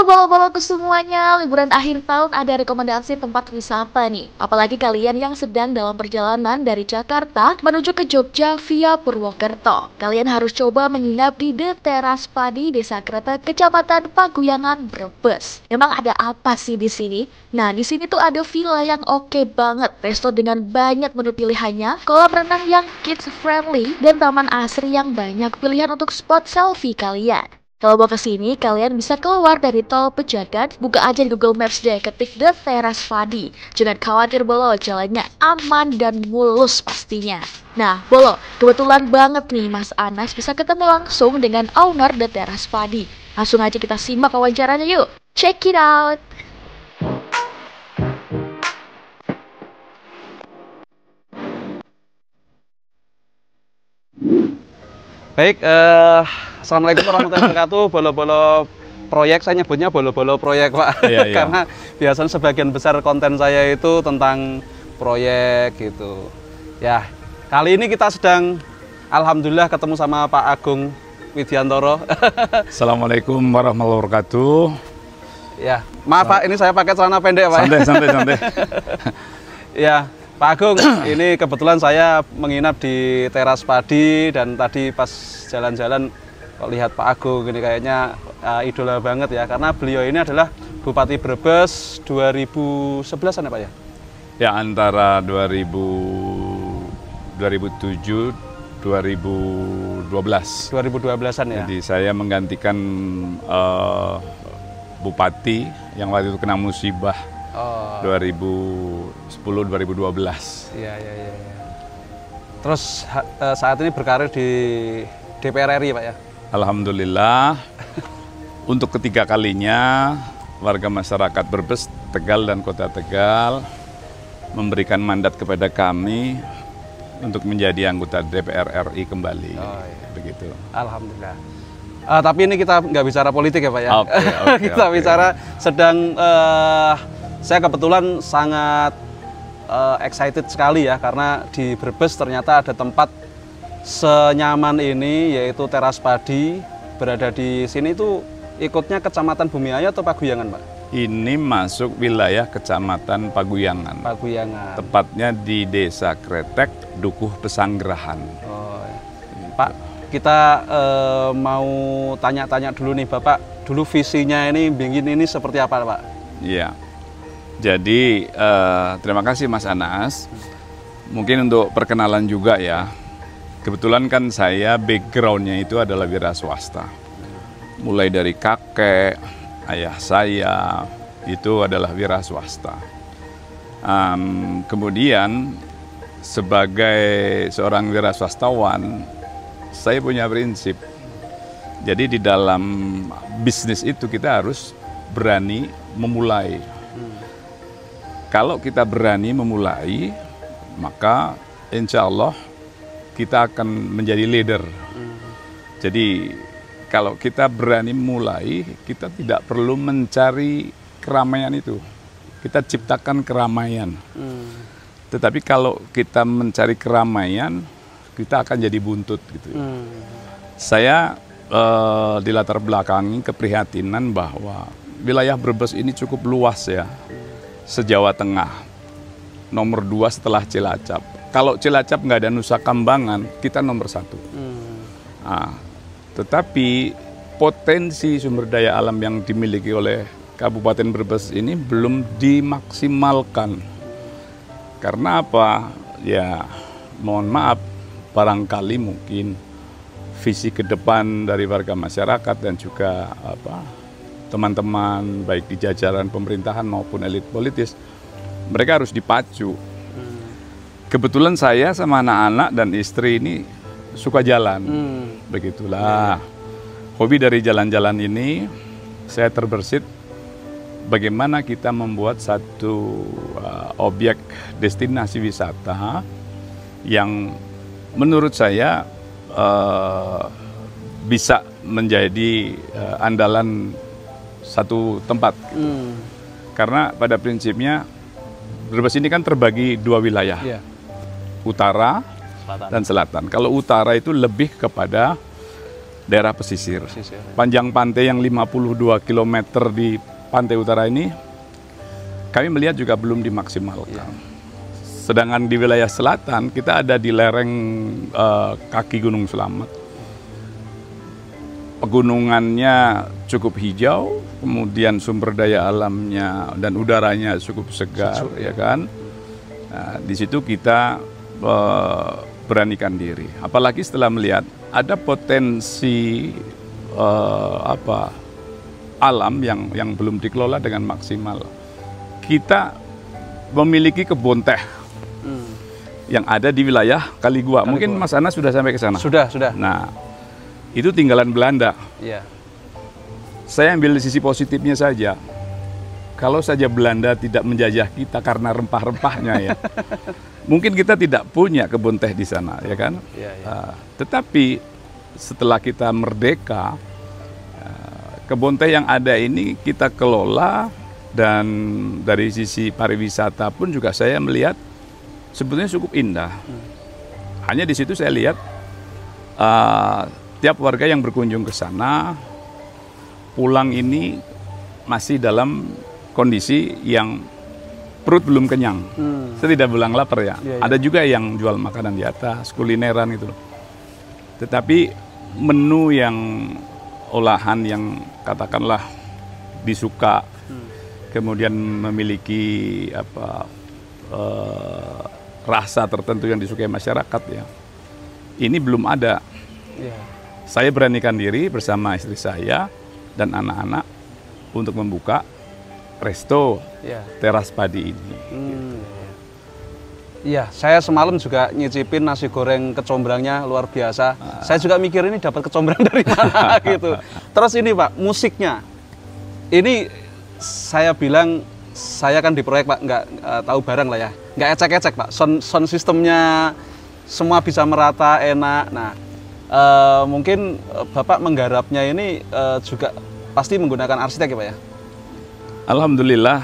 Halo bolo-boloku semuanya, liburan akhir tahun ada rekomendasi tempat wisata nih. Apalagi kalian yang sedang dalam perjalanan dari Jakarta menuju ke Jogja via Purwokerto. Kalian harus coba menginap di The Teras Padi, Desa Kreta, Kecamatan Paguyangan, Brebes. Emang ada apa sih di sini? Nah, di sini tuh ada villa yang oke banget, resto dengan banyak menu pilihannya, kolam renang yang kids friendly, dan taman asri yang banyak pilihan untuk spot selfie kalian. Kalau mau kesini, kalian bisa keluar dari tol Pejagan, buka aja di Google Maps deh, ketik The Teras Padi. Jangan khawatir Bolo, jalannya aman dan mulus pastinya. Nah, Bolo, kebetulan banget nih Mas Anas bisa ketemu langsung dengan owner The Teras Padi. Langsung aja kita simak wawancaranya yuk. Check it out! Baik, Assalamualaikum warahmatullahi wabarakatuh. Bolo-bolo proyek, saya nyebutnya bolo-bolo proyek, Pak. Iya. Karena biasanya sebagian besar konten saya itu tentang proyek gitu. Ya, kali ini kita sedang, alhamdulillah ketemu sama Pak Agung Widiantoro. Assalamualaikum warahmatullahi wabarakatuh. Ya, maaf Pak, ini saya pakai celana pendek, Pak. Santai. Ya, Pak Agung, ini kebetulan saya menginap di Teras Padi dan tadi pas jalan-jalan kok lihat Pak Agung ini kayaknya idola banget ya, karena beliau ini adalah Bupati Brebes 2011-an ya Pak ya? Ya, antara 2007 2012. 2012-an ya? Jadi saya menggantikan Bupati yang waktu itu kena musibah 2010-2012. Iya. Terus saat ini berkarir di DPR RI Pak ya? Alhamdulillah, untuk ketiga kalinya warga masyarakat Brebes, Tegal dan Kota Tegal memberikan mandat kepada kami untuk menjadi anggota DPR RI kembali. Begitu. Alhamdulillah. Tapi ini kita nggak bicara politik ya Pak ya? Kita Oke. bicara sedang, saya kebetulan sangat excited sekali ya, karena di Brebes ternyata ada tempat senyaman ini, yaitu Teras Padi. Berada di sini tuh ikutnya Kecamatan Bumiayu atau Paguyangan Pak? Ini masuk wilayah Kecamatan Paguyangan. Paguyangan. Tepatnya di Desa Kretek, Dukuh Pesanggerahan. Pak, kita mau tanya-tanya dulu nih Bapak, dulu visinya ini bikin ini seperti apa Pak? Iya. Jadi terima kasih Mas Anas. Mungkin untuk perkenalan juga ya. Kebetulan kan saya backgroundnya itu adalah wira swasta. Mulai dari kakek, ayah saya itu adalah wira swasta. Kemudian sebagai seorang wira swastawan, saya punya prinsip. Jadi di dalam bisnis itu kita harus berani memulai. Kalau kita berani memulai, maka insya Allah kita akan menjadi leader. Jadi kalau kita berani memulai, kita tidak perlu mencari keramaian itu. Kita ciptakan keramaian. Tetapi kalau kita mencari keramaian, kita akan jadi buntut gitu. Saya dilatar belakangi keprihatinan bahwa wilayah Brebes ini cukup luas ya. Se-Jawa Tengah, nomor 2 setelah Cilacap. Kalau Cilacap nggak ada Nusa Kambangan, kita nomor 1. Tetapi potensi sumber daya alam yang dimiliki oleh Kabupaten Brebes ini belum dimaksimalkan. Karena apa? Ya, mohon maaf, barangkali mungkin visi ke depan dari warga masyarakat dan juga teman-teman baik di jajaran pemerintahan maupun elit politis, mereka harus dipacu. Kebetulan saya sama anak-anak dan istri ini suka jalan, begitulah. Hobi dari jalan-jalan ini, saya terbersit bagaimana kita membuat satu objek destinasi wisata yang menurut saya bisa menjadi andalan satu tempat. Karena pada prinsipnya Brebes ini kan terbagi 2 wilayah, utara dan selatan. Kalau utara itu lebih kepada daerah pesisir. Pesisir. Panjang pantai yang 52 km di pantai utara ini, kami melihat juga belum dimaksimalkan. Sedangkan di wilayah selatan, kita ada di lereng kaki Gunung Selamet. Pegunungannya cukup hijau, kemudian sumber daya alamnya dan udaranya cukup segar, ya kan? Nah, di situ kita beranikan diri. Apalagi setelah melihat ada potensi alam yang belum dikelola dengan maksimal. Kita memiliki kebun teh yang ada di wilayah Kaligua. Mungkin Mas Anas sudah sampai ke sana. Sudah. Nah, itu tinggalan Belanda. Iya. Saya ambil sisi positifnya saja. Kalau saja Belanda tidak menjajah kita karena rempah-rempahnya ya, mungkin kita tidak punya kebun teh di sana, ya kan? Iya. Tetapi setelah kita merdeka, kebun teh yang ada ini kita kelola, dan dari sisi pariwisata pun juga saya melihat sebetulnya cukup indah. Hanya di situ saya lihat tiap warga yang berkunjung ke sana pulang ini masih dalam kondisi yang perut belum kenyang. Saya tidak bilang lapar ya. Ada juga yang jual makanan di atas, kulineran gitu. Tetapi menu yang olahan yang katakanlah disuka, kemudian memiliki rasa tertentu yang disukai masyarakat ya, ini belum ada. Saya beranikan diri bersama istri saya dan anak-anak untuk membuka resto teras padi ini. Iya, saya semalam juga nyicipin nasi goreng kecombrangnya luar biasa. Saya juga mikir ini dapat kecombrang dari mana gitu. Terus ini Pak, musiknya. Ini saya bilang, saya kan di proyek Pak, nggak tahu barang lah ya. Nggak ecek-ecek Pak, sound systemnya semua bisa merata, enak. Nah, mungkin Bapak menggarapnya ini juga pasti menggunakan arsitek ya Pak ya? Alhamdulillah,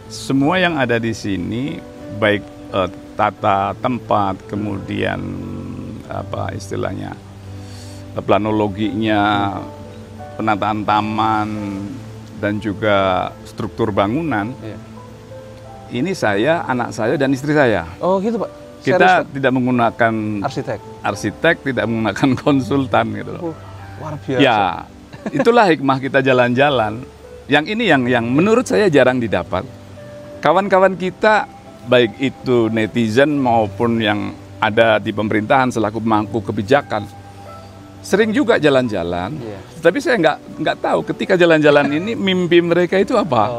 semua yang ada di sini, baik tata tempat, kemudian istilahnya planologinya, penataan taman, dan juga struktur bangunan, ini saya, anak saya, dan istri saya. Oh gitu Pak? Kita tidak menggunakan arsitek, tidak menggunakan konsultan gitu loh. Luar biasa. Ya, itulah hikmah kita jalan-jalan. Yang ini yang menurut saya jarang didapat. Kawan-kawan kita, baik itu netizen maupun yang ada di pemerintahan selaku pemangku kebijakan, sering juga jalan-jalan. Tapi saya nggak tahu ketika jalan-jalan ini mimpi mereka itu apa.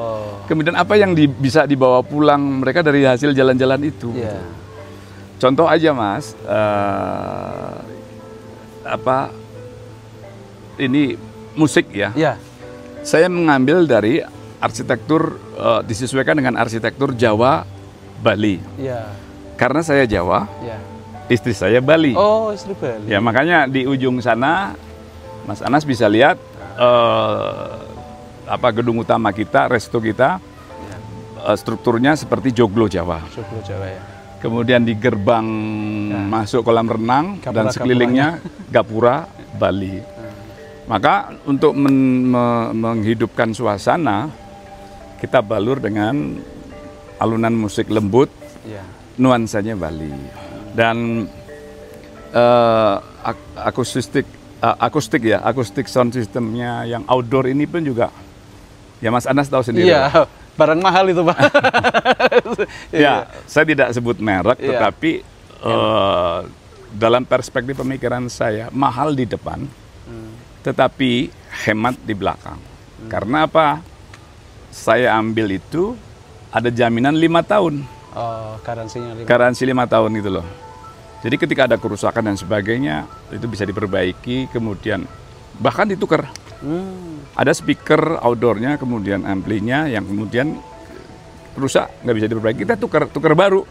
Kemudian apa yang bisa dibawa pulang mereka dari hasil jalan-jalan itu. Gitu. Contoh aja Mas, ini musik ya. Saya mengambil dari arsitektur, disesuaikan dengan arsitektur Jawa Bali. Karena saya Jawa, istri saya Bali. Oh, istri Bali. Ya makanya di ujung sana, Mas Anas bisa lihat gedung utama kita, resto kita, strukturnya seperti joglo Jawa. Joglo Jawa ya. Kemudian di gerbang masuk kolam renang dan sekelilingnya gapura Bali. Maka untuk menghidupkan suasana, kita balur dengan alunan musik lembut, nuansanya Bali. Dan akustik sound systemnya yang outdoor ini pun juga, ya Mas Anas tahu sendiri. Iya, barang mahal itu Pak. Ya, saya tidak sebut merek, tetapi dalam perspektif pemikiran saya, mahal di depan, tetapi hemat di belakang. Karena apa? Saya ambil itu ada jaminan 5 tahun. Oh, garansi 5 tahun itu loh. Jadi ketika ada kerusakan dan sebagainya, itu bisa diperbaiki, kemudian bahkan ditukar. Ada speaker outdoornya, kemudian amplinya yang kemudian rusak, nggak bisa diperbaiki, kita tukar baru.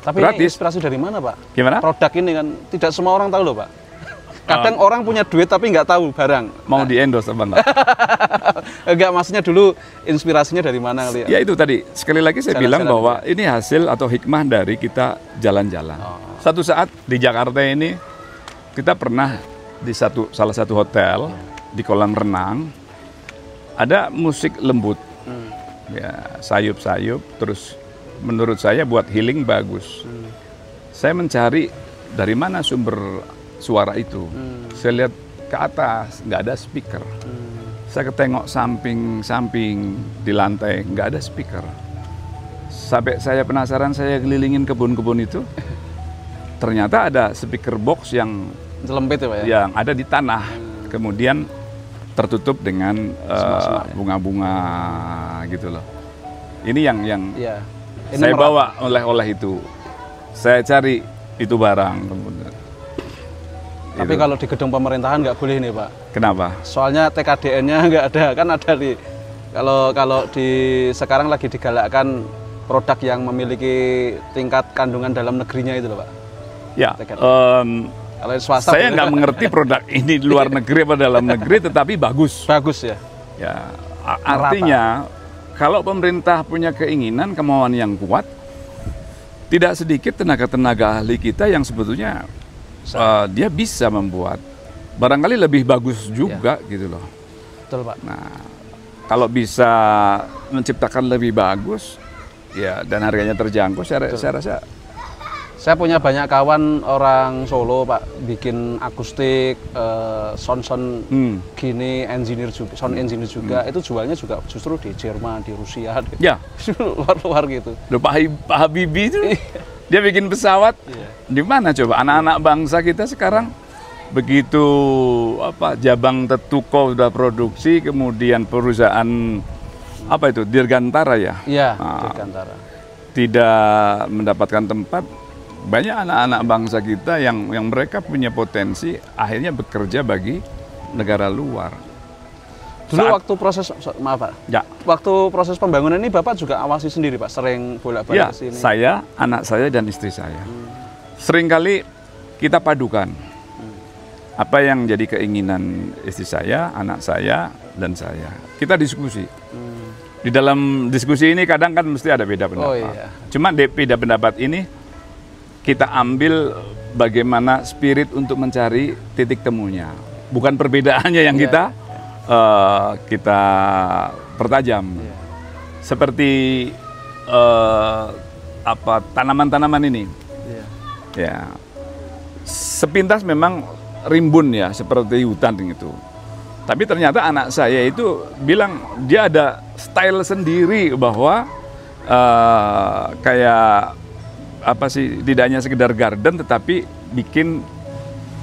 Tapi ini inspirasi dari mana Pak? Gimana? Produk ini kan tidak semua orang tahu loh Pak. Kadang orang punya duit tapi nggak tahu barang. Mau di-endorse apa enggak? Enggak, maksudnya dulu inspirasinya dari mana? Ya itu tadi, sekali lagi saya bilang bahwa ini hasil atau hikmah dari kita jalan-jalan. Satu saat di Jakarta ini, kita pernah di salah satu hotel di kolam renang, ada musik lembut, ya sayup-sayup, terus menurut saya buat healing bagus. Saya mencari dari mana sumber suara itu. Saya lihat ke atas, nggak ada speaker. Saya ketengok samping-samping di lantai, nggak ada speaker. Sampai saya penasaran, saya kelilingin kebun-kebun itu. Ternyata ada speaker box yang Jelempit ya Pak ya? yang ada di tanah. Kemudian tertutup dengan bunga-bunga gitu loh. Ini yang Iya. Ini saya bawa oleh-oleh itu. Saya cari itu barang. Tapi Itu. kalau di gedung pemerintahan nggak boleh nih Pak. Kenapa? Soalnya TKDN-nya nggak ada, kan ada di kalau di sekarang lagi digalakkan produk yang memiliki tingkat kandungan dalam negerinya itu loh Pak. Ya, Kalau swasta saya boleh, nggak Pak. mengerti produk ini di luar negeri apa dalam negeri, tetapi bagus. Bagus ya. Ya, artinya kalau pemerintah punya keinginan, kemauan yang kuat, tidak sedikit tenaga-tenaga ahli kita yang sebetulnya dia bisa membuat barangkali lebih bagus juga gitu loh. Betul Pak. Nah, kalau bisa menciptakan lebih bagus, ya dan harganya terjangkau, saya rasa. Saya punya banyak kawan orang Solo Pak, bikin akustik, sound gini, engineer juga, sound engineer juga. Itu jualnya juga justru di Jerman, di Rusia, Ya, luar-luar gitu. loh, Pak Habibie itu dia bikin pesawat. Di mana coba anak-anak bangsa kita sekarang begitu Jabang Tetuko udah produksi, kemudian perusahaan apa itu Dirgantara ya? Iya, Dirgantara. Tidak mendapatkan tempat. Banyak anak-anak bangsa kita yang mereka punya potensi akhirnya bekerja bagi negara luar. Dulu waktu proses, maaf Pak, Ya. waktu proses pembangunan ini Bapak juga awasi sendiri Pak, sering bolak-balik Ya, ke sini. saya, anak saya dan istri saya. Seringkali kita padukan. Apa yang jadi keinginan istri saya, anak saya, dan saya. Kita diskusi. Di dalam diskusi ini kadang kan mesti ada beda pendapat. Oh, iya. Cuma beda pendapat ini kita ambil bagaimana spirit untuk mencari titik temunya. Bukan perbedaannya yang kita pertajam. Seperti tanaman-tanaman ini. Ya. Sepintas memang rimbun ya, seperti hutan itu. Tapi ternyata anak saya itu bilang dia ada style sendiri bahwa kayak tidak hanya sekedar garden tetapi bikin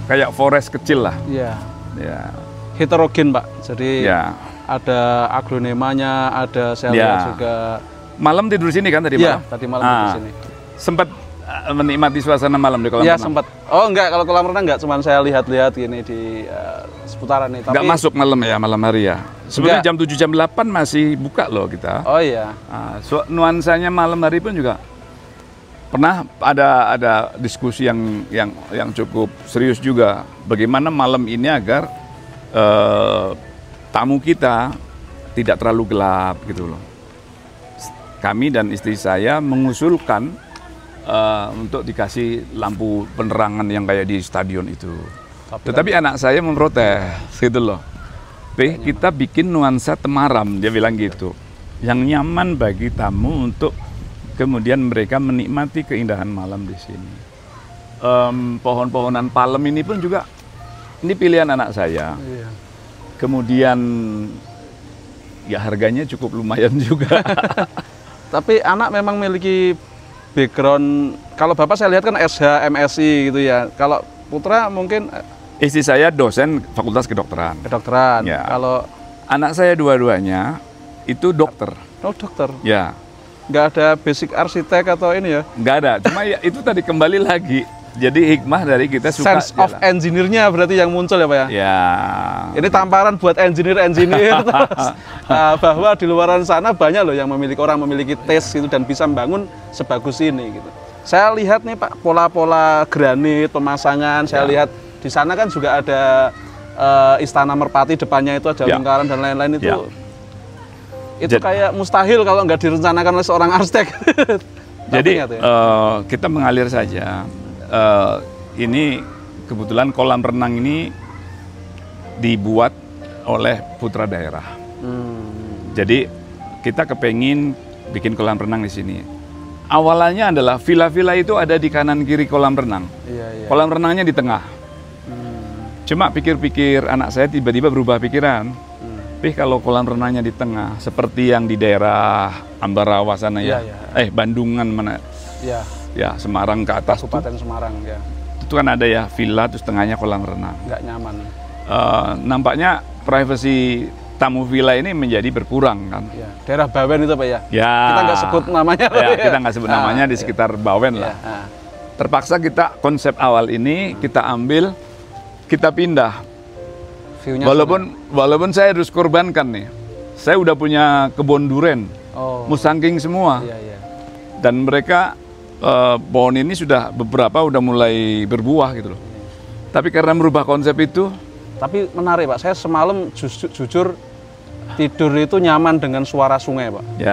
kayak forest kecil lah. Iya. Ya. Heterogen Pak, jadi Ya. ada aglonemanya, ada saya lihat juga. Malam tidur sini kan tadi Iya, malam? tadi malam tidur sini. Sempat menikmati suasana malam di kolam Iya renang? sempat. Oh enggak, kalau kolam renang enggak, cuman saya lihat-lihat gini di seputaran ini. Nggak masuk malam ya, malam hari ya? Sebetulnya jam 7, jam 8 masih buka loh kita. Oh iya. Nuansanya malam hari pun juga pernah ada diskusi yang cukup serius juga. Bagaimana malam ini agar tamu kita tidak terlalu gelap gitu loh. Kami dan istri saya mengusulkan untuk dikasih lampu penerangan yang kayak di stadion itu. Tetapi anak saya memprotes gitu loh. Kita bikin nuansa temaram, dia bilang gitu. Yang nyaman bagi tamu untuk kemudian mereka menikmati keindahan malam di sini. Pohon-pohonan palem ini pun juga, ini pilihan anak saya. Iya. Kemudian ya harganya cukup lumayan juga. Tapi anak memang memiliki background, kalau Bapak saya lihat kan SH, MSI gitu ya. Kalau putra mungkin Istri saya dosen Fakultas Kedokteran. kedokteran. Ya. Kalau Anak saya dua-duanya itu dokter. oh dokter, Ya, nggak ada basic arsitek atau ini ya. nggak ada. Cuma ya itu tadi kembali lagi. Jadi hikmah dari kita suka Sense of jalan. engineer-nya berarti yang muncul ya Pak ya. Ya. Ini tamparan buat engineer terus, bahwa di luaran sana banyak loh yang memiliki taste gitu dan bisa membangun sebagus ini gitu. Saya lihat nih Pak, pola-pola granit, pemasangan, saya lihat di sana kan juga ada Istana Merpati, depannya itu ada lingkaran dan lain-lain itu. Itu kayak mustahil kalau nggak direncanakan oleh seorang arsitek. Jadi kita mengalir saja. Ini kebetulan kolam renang ini dibuat oleh putra daerah. Jadi kita kepengin bikin kolam renang di sini. Awalnya adalah villa-villa itu ada di kanan kiri kolam renang. Kolam renangnya di tengah. Cuma pikir-pikir anak saya tiba-tiba berubah pikiran. Tapi kalau kolam renangnya di tengah, seperti yang di daerah Ambarawa sana ya, Bandungan mana? Ya, Semarang ke atas. Kabupaten Semarang ya. Itu kan ada ya villa, terus tengahnya kolam renang. Nggak nyaman. Nampaknya privasi tamu villa ini menjadi berkurang kan. Ya. Daerah Bawen itu Pak ya? Ya. Kita nggak sebut namanya. Ya, kita nggak sebut namanya di sekitar Bawen lah. Terpaksa kita konsep awal ini kita ambil, kita pindah. Walaupun saya harus korbankan nih. Saya udah punya kebun duren, musangking semua. Dan mereka pohon ini beberapa udah mulai berbuah gitu loh. Tapi karena merubah konsep itu. Tapi menarik Pak, saya semalam jujur tidur itu nyaman dengan suara sungai Pak.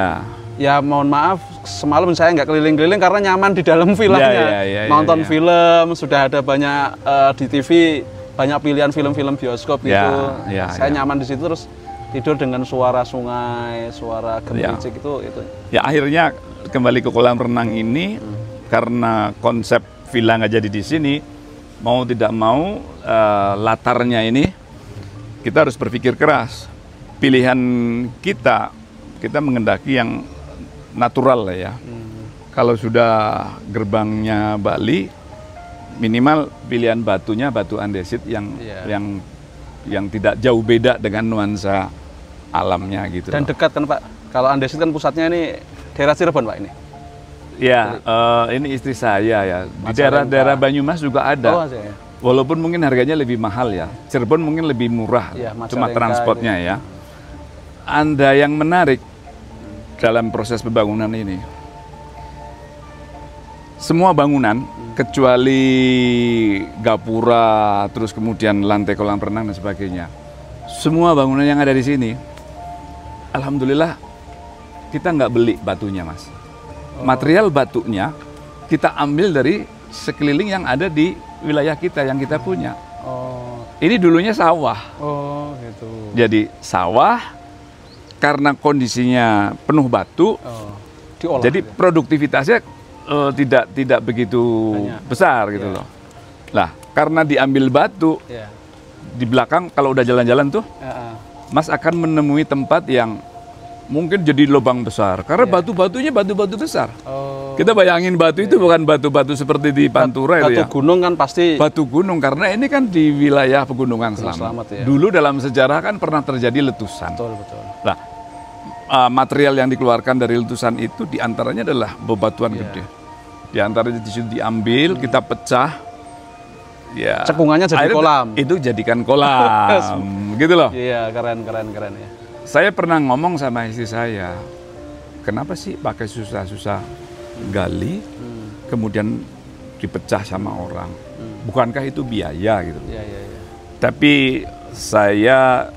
Ya mohon maaf, semalam saya nggak keliling-keliling karena nyaman di dalam villanya. Nonton film, sudah ada banyak di TV, banyak pilihan film-film bioskop gitu. Saya nyaman di situ, terus tidur dengan suara sungai, suara gemericik itu. Ya akhirnya kembali ke kolam renang ini, karena konsep villa nggak jadi di sini, mau tidak mau latarnya ini kita harus berpikir keras. Pilihan kita mengendaki yang natural lah ya. Kalau sudah gerbangnya Bali, minimal pilihan batunya batu andesit yang tidak jauh beda dengan nuansa alamnya gitu. Dan dekat kan Pak. Kalau andesit kan pusatnya ini daerah Cirebon Pak ini. Ya, ini istri saya ya. Di daerah Banyumas juga ada. Walaupun mungkin harganya lebih mahal ya. Cirebon mungkin lebih murah, cuma transportnya ya. Anda yang menarik dalam proses pembangunan ini, semua bangunan kecuali gapura, terus kemudian lantai kolam renang dan sebagainya, semua bangunan yang ada di sini, alhamdulillah kita nggak beli batunya Mas. Material batunya kita ambil dari sekeliling yang ada di wilayah kita yang kita punya. Ini dulunya sawah. Gitu. Jadi sawah, karena kondisinya penuh batu, diolah, jadi produktivitasnya tidak begitu besar gitu loh. Lah, karena diambil batu, di belakang kalau udah jalan-jalan tuh, Mas akan menemui tempat yang mungkin jadi lubang besar, karena batu-batunya batu-batu besar. Kita bayangin batu itu bukan batu-batu seperti di Pantura itu ya. Batu gunung kan pasti. Batu gunung, karena ini kan di wilayah pegunungan Slamet. Dulu dalam sejarah kan pernah terjadi letusan. Betul. Nah, material yang dikeluarkan dari letusan itu diantaranya adalah bebatuan gede. Diantaranya di situ diambil, kita pecah. Ya. Cekungannya jadi kolam. Itu jadikan kolam, gitu loh. Iya, keren ya. Saya pernah ngomong sama istri saya, kenapa sih pakai susah-susah gali, kemudian dipecah sama orang? Bukankah itu biaya gitu? Tapi saya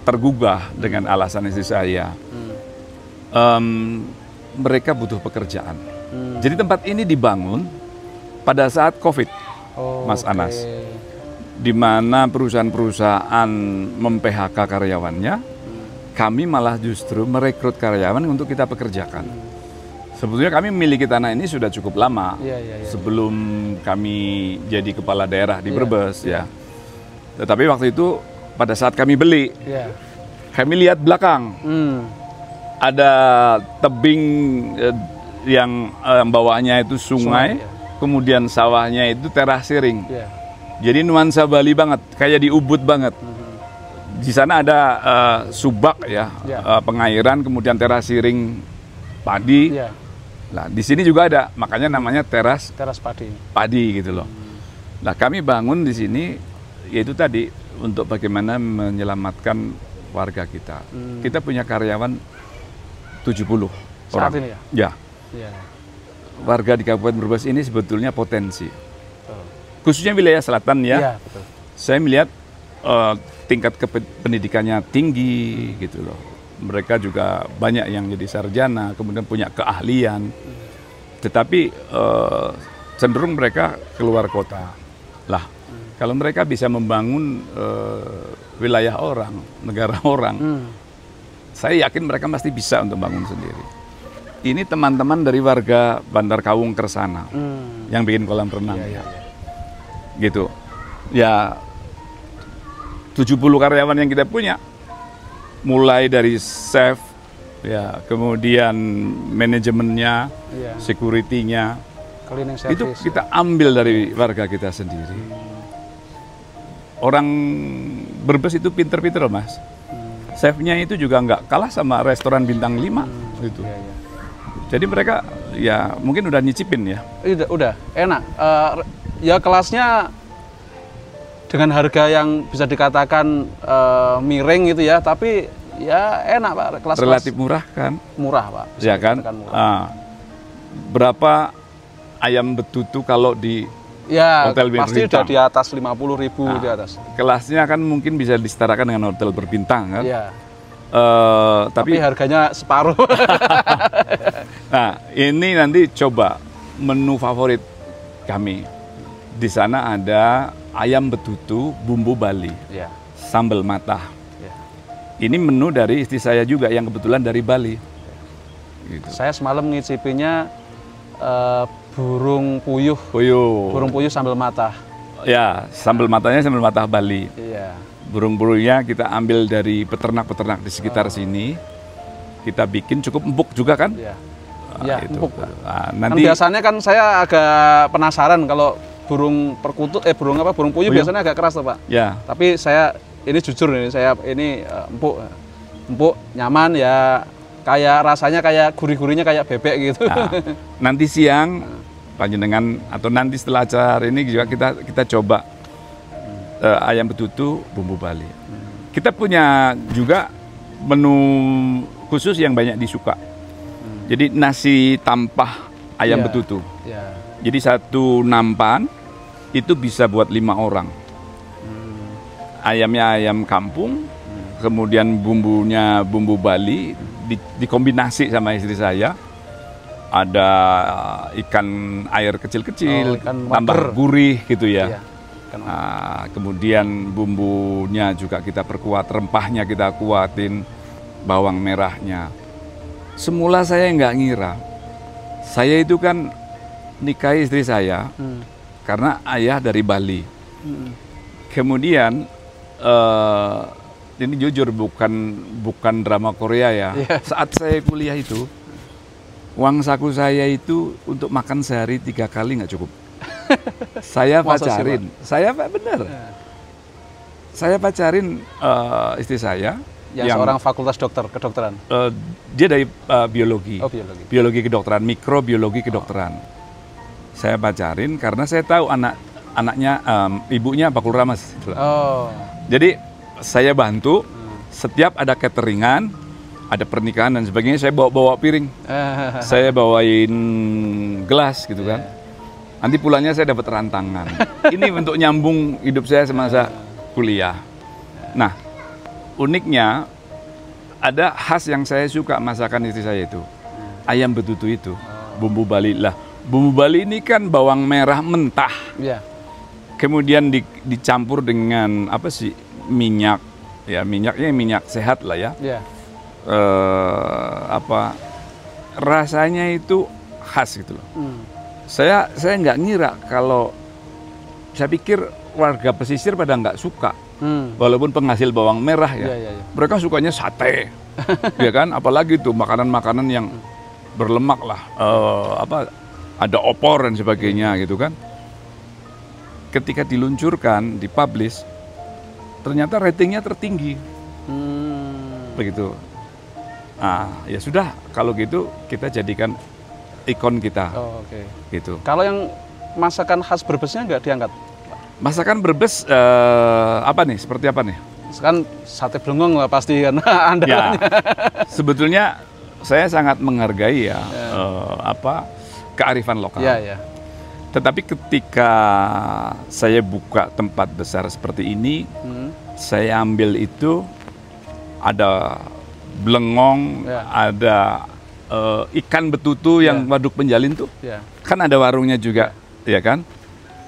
tergugah dengan alasan istri saya. Mereka butuh pekerjaan. Jadi tempat ini dibangun pada saat COVID, Mas Anas, di mana perusahaan-perusahaan mem-PHK karyawannya, kami malah justru merekrut karyawan untuk kita pekerjakan. Sebetulnya kami memiliki tanah ini sudah cukup lama, sebelum kami jadi kepala daerah di Brebes ya. Tetapi waktu itu pada saat kami beli, kami lihat belakang, ada tebing yang bawahnya itu sungai, kemudian sawahnya itu terasiring. Jadi nuansa Bali banget, kayak di Ubud banget. Di sana ada subak ya, pengairan, kemudian terasiring padi. Nah, di sini juga ada, makanya namanya teras padi gitu loh. Nah, kami bangun di sini yaitu tadi untuk bagaimana menyelamatkan warga kita. Kita punya karyawan 70 orang. Saat ini ya? Ya. Warga di Kabupaten Brebes ini sebetulnya potensi. Khususnya wilayah selatan ya. Betul. Saya melihat tingkat pendidikannya tinggi gitu loh. Mereka juga banyak yang jadi sarjana, kemudian punya keahlian. Tetapi cenderung mereka keluar kota. Lah, Kalau mereka bisa membangun wilayah orang, negara orang, saya yakin mereka pasti bisa untuk bangun sendiri. Ini teman-teman dari warga Bandar Kawung Kersana yang bikin kolam renang. Gitu. Ya 70 karyawan yang kita punya, mulai dari chef, ya, kemudian manajemennya, security-nya, itu kita ambil dari warga kita sendiri. Orang Brebes itu pinter-pinter, Mas. Chefnya itu juga nggak kalah sama restoran bintang 5 gitu. Jadi mereka ya mungkin udah nyicipin ya. Udah enak. Ya kelasnya dengan harga yang bisa dikatakan miring gitu ya, tapi ya enak Pak. Kelas relatif murah kan? Murah Pak. Ya kan? Berapa ayam betutu kalau di hotel bintang? Pasti udah di atas 50.000 di atas. Kelasnya kan mungkin bisa disetarakan dengan hotel berbintang kan? Iya. Tapi harganya separuh. Nah, ini nanti coba menu favorit kami. Di sana ada ayam betutu bumbu Bali, sambal matah. Ini menu dari istri saya juga yang kebetulan dari Bali. Gitu. Saya semalam ngicipinya burung puyuh. Burung puyuh sambal matah. Ya, sambal matanya sambal matah Bali. Iya. Burung-burungnya kita ambil dari peternak-peternak di sekitar sini. Kita bikin cukup empuk juga kan? Iya, empuk. Nanti biasanya kan saya agak penasaran kalau burung perkutut, burung puyuh biasanya agak keras tuh Pak. Ya. Tapi saya ini jujur nih, saya ini empuk, nyaman ya, kayak rasanya kayak gurih-gurihnya kayak bebek gitu. Nanti siang panjenengan atau nanti setelah acara ini juga kita coba ayam betutu bumbu Bali. Kita punya juga menu khusus yang banyak disuka. Jadi nasi tampah ayam betutu. Jadi satu nampan itu bisa buat 5 orang. Ayamnya ayam kampung, kemudian bumbunya bumbu Bali, dikombinasi sama istri saya. Ada ikan air kecil-kecil, tambah gurih gitu ya. Kemudian bumbunya juga kita perkuat, rempahnya kita kuatin, bawang merahnya. Semula saya nggak ngira, saya itu kan nikahi istri saya karena ayah dari Bali. Kemudian ini jujur bukan drama Korea ya. Saat saya kuliah itu, uang saku saya itu untuk makan sehari 3 kali nggak cukup. Saya pacarin, bener. Saya pacarin istri saya yang seorang fakultas kedokteran. Dia dari biologi. Biologi kedokteran, mikrobiologi kedokteran. Saya pacarin karena saya tahu anaknya ibunya bakul ramas. Jadi saya bantu setiap ada cateringan, ada pernikahan dan sebagainya, saya bawa piring. Saya bawain gelas gitu kan. Nanti pulangnya saya dapat rantangan. Ini untuk nyambung hidup saya semasa kuliah. Nah, uniknya ada khas yang saya suka masakan istri saya itu. Ayam betutu itu, bumbu Bali lah. Bumbu Bali ini kan bawang merah mentah. Kemudian dicampur dengan minyak. Ya, minyaknya minyak sehat lah ya. Rasanya itu khas gitu loh. Saya nggak ngira kalau saya pikir warga pesisir pada nggak suka. Walaupun penghasil bawang merah ya. Mereka sukanya sate. Ya kan, apalagi tuh makanan-makanan yang berlemak lah. Ada opor dan sebagainya gitu kan. Ketika diluncurkan, dipublish, ternyata ratingnya tertinggi. Begitu. Ya sudah, kalau gitu kita jadikan ikon kita. Gitu. Kalau yang masakan khas Brebesnya nggak diangkat? Masakan Brebes seperti apa nih? Kan sate blengong lah pasti kan andalannya. Sebetulnya saya sangat menghargai kearifan lokal. Tetapi ketika saya buka tempat besar seperti ini, saya ambil itu ada blengong, ada ikan betutu yang waduk penjalin tuh, kan ada warungnya juga, ya kan?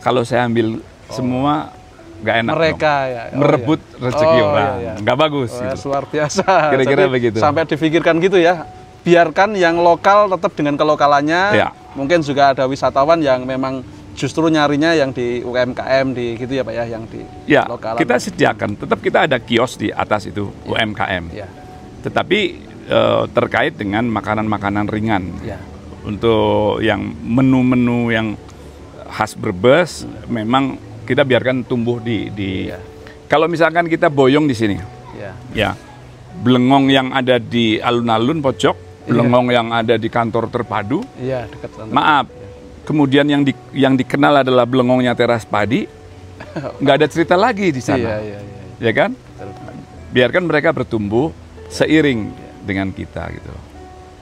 Kalau saya ambil semua nggak enak mereka dong. ya. Merebut rezeki orang, iya. nggak bagus. Oh, Gitu. luar biasa. Kira-kira Jadi, begitu. Sampai difikirkan gitu ya. Biarkan yang lokal tetap dengan kelokalannya. Ya. Mungkin juga ada wisatawan yang memang justru nyarinya yang di UMKM di gitu ya Pak ya, yang di Ya, lokalan. kita sediakan. Tetap kita ada kios di atas itu UMKM. Ya. Tetapi terkait dengan makanan-makanan ringan. Ya. Untuk yang menu-menu yang khas Brebes, memang kita biarkan tumbuh di. Ya. Kalau misalkan kita boyong di sini, Ya. ya belengong yang ada di alun-alun pojok, belengong yang ada di kantor terpadu. Iya, dekat sana. Maaf, kemudian yang dikenal adalah belengongnya teras padi, nggak ada cerita lagi di sana, Iya. ya kan? Betul. Biarkan mereka bertumbuh seiring dengan kita gitu.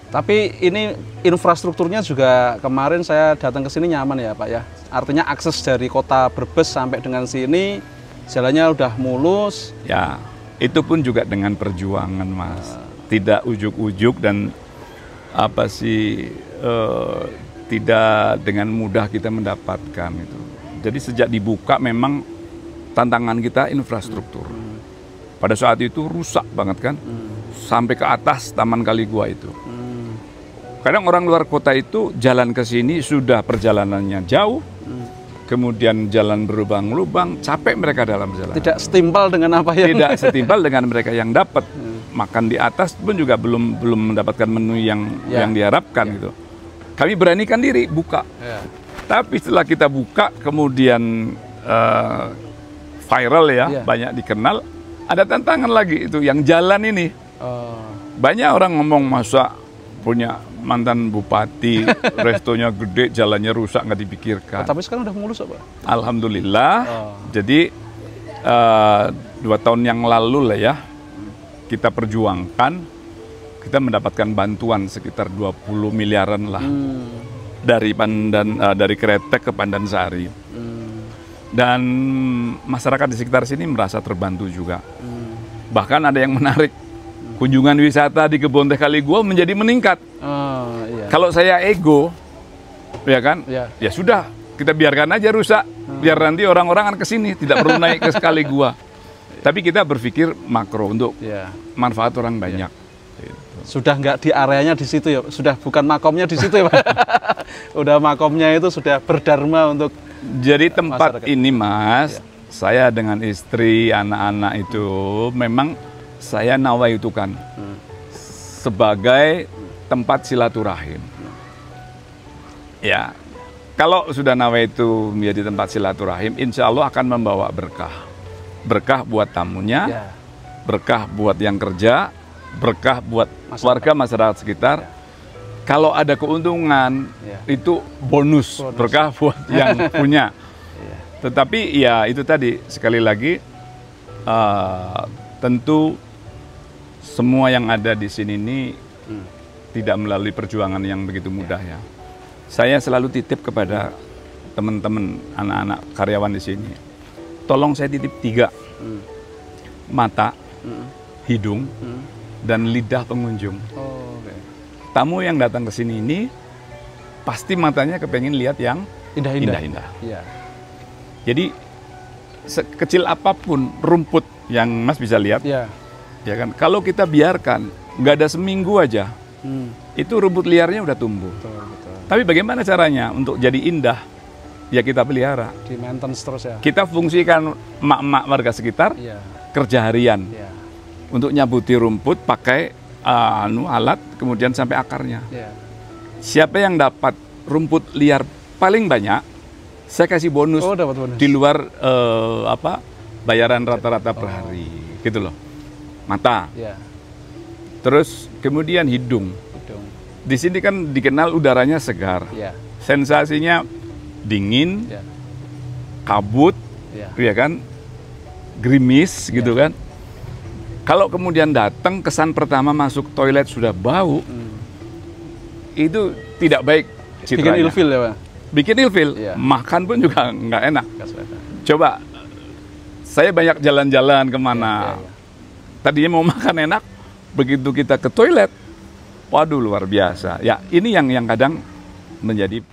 Tapi ini infrastrukturnya juga kemarin saya datang ke sini nyaman ya Pak ya. Artinya akses dari kota Brebes sampai dengan sini jalannya udah mulus. Ya, itu pun juga dengan perjuangan, Mas. Tidak ujuk-ujuk dan apa sih tidak dengan mudah kita mendapatkan itu. Jadi sejak dibuka memang tantangan kita infrastruktur. Pada saat itu rusak banget kan, sampai ke atas Taman Kali Gua itu. Kadang orang luar kota itu jalan ke sini sudah perjalanannya jauh, kemudian jalan berlubang-lubang, capek mereka dalam jalan. Tidak setimpal dengan apa yang Tidak setimpal dengan mereka yang dapat. Makan di atas pun juga belum mendapatkan menu yang diharapkan gitu. Kami beranikan diri buka. Ya. Tapi setelah kita buka kemudian viral ya, Iya. banyak dikenal, ada tantangan lagi itu yang jalan ini. Oh, Banyak orang ngomong masa punya mantan bupati, restonya gede, jalannya rusak nggak dipikirkan. tapi sekarang udah mulus Pak. Alhamdulillah. Oh. Jadi 2 tahun yang lalu lah ya, kita perjuangkan, kita mendapatkan bantuan sekitar 20 miliaran lah dari Kretek ke Pandansari. Dan masyarakat di sekitar sini merasa terbantu juga. Bahkan ada yang menarik, kunjungan wisata di Kebun Teh Kali Gua menjadi meningkat. Oh, iya. Kalau saya ego, ya kan, Ya. ya sudah, kita biarkan aja rusak, biar nanti orang-orang akan kesini, tidak perlu naik ke Kali Gua. Tapi kita berpikir makro untuk Ya. manfaat orang banyak. Sudah nggak di areanya di situ ya, sudah bukan makomnya di situ ya Pak. Udah makomnya itu sudah berdharma untuk Jadi tempat masyarakat. ini, Mas, saya dengan istri, anak-anak itu memang saya nawaitukan sebagai tempat silaturahim. Ya, kalau sudah nawaitu menjadi tempat silaturahim, insya Allah akan membawa berkah. Berkah buat tamunya, ya. berkah buat yang kerja, berkah buat Masyarakat. warga masyarakat sekitar. Kalau ada keuntungan, Ya. itu bonus, berkah buat yang punya. Iya. Tetapi ya itu tadi, sekali lagi, tentu semua yang ada di sini ini tidak melalui perjuangan yang begitu mudah ya. Saya selalu titip kepada teman-teman, anak-anak karyawan di sini. Tolong saya titip 3. Mata, hidung, dan lidah pengunjung. Oh, oke. Tamu yang datang ke sini ini pasti matanya kepengen lihat yang Indah-indah. indah-indah. Iya. Jadi sekecil apapun rumput yang Mas bisa lihat, Iya. ya kan? Kalau kita biarkan, nggak ada seminggu aja, itu rumput liarnya udah tumbuh. Betul, betul. Tapi bagaimana caranya untuk jadi indah? Ya kita pelihara. Di maintenance terus ya. Kita fungsikan emak-emak warga sekitar Iya. kerja harian Iya. untuk nyabuti rumput pakai alat, kemudian sampai akarnya. Iya. Siapa yang dapat rumput liar paling banyak, saya kasih bonus, Oh, dapat bonus. di luar bayaran rata-rata per hari, gitu loh. Mata, Iya. terus kemudian hidung. Hidung. Di sini kan dikenal udaranya segar, Iya. sensasinya dingin, Iya. kabut, Iya. ya kan, gerimis, gitu kan. Kalau kemudian datang kesan pertama masuk toilet sudah bau, itu tidak baik Bikin citranya. ilfil ya Pak. Bikin ilfil, Iya. makan pun juga nggak enak. Nggak selera. Coba, saya banyak jalan-jalan kemana, Iya. tadinya mau makan enak, begitu kita ke toilet, waduh luar biasa. Ya ini yang kadang menjadi